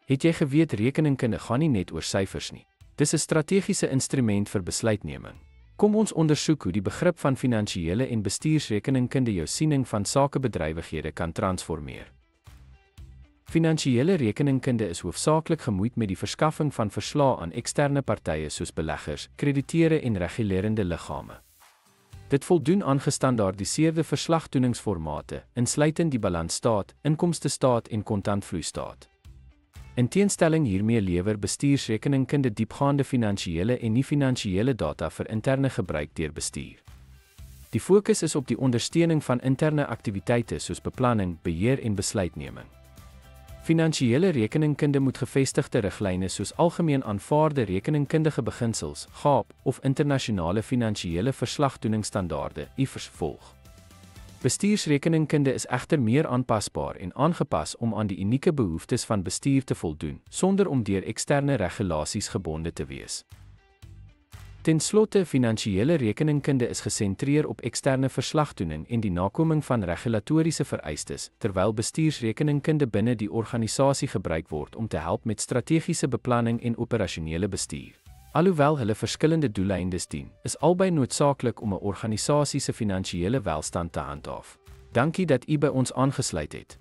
Het jy geweet rekeningkunde gaan nie net oor syfers nie. Dis 'n strategiese instrument vir besluitneming. Kom ons ondersoek hoe die begrip van finansiële en bestuursrekeningkunde jou siening van sakebedrywighede kan transformeer. Finansiële rekeningkunde is hoofsaaklik gemoeid met die verskaffing van verslae aan eksterne partye soos beleggers, krediteure en regulerende liggame. Dit voldoen aan gestandaardiseerde verslagtoeningsformate, insluitend die balansstaat, inkomstestaat en kontantvloeistaat. In teenstelling hiermee lewer bestuursrekeningkunde diepgaande finansiële en nie-finansiële data vir interne gebruik deur bestuur. Die fokus is op die ondersteuning van interne aktiwiteite soos beplanning, beheer en besluitneming. Finansiële rekeningkunde moet gevestigde riglyne soos algemeen aanvaarde rekeningkundige beginsels, GAAP, of internasionale finansiële verslagtoeningsstandaarde, IFRS, volg. Bestuursrekeningkunde is egter meer aanpasbaar en aangepas om aan die unieke behoeftes van bestuur te voldoen, sonder om deur eksterne regulasies gebonde te wees. Ten slotte, finansiële rekeningkunde is gesentreer op eksterne verslagtoening en die nakoming van regulatoriese vereistes, terwyl bestuursrekeningkunde binne die organisasie gebruik word om te help met strategiese beplanning en operasionele bestuur. Alhoewel hulle verskillende doeleindes dien, is albei noodsaaklik om 'n organisasie se finansiële welstand te handhaaf. Dankie dat u by ons aangesluit het.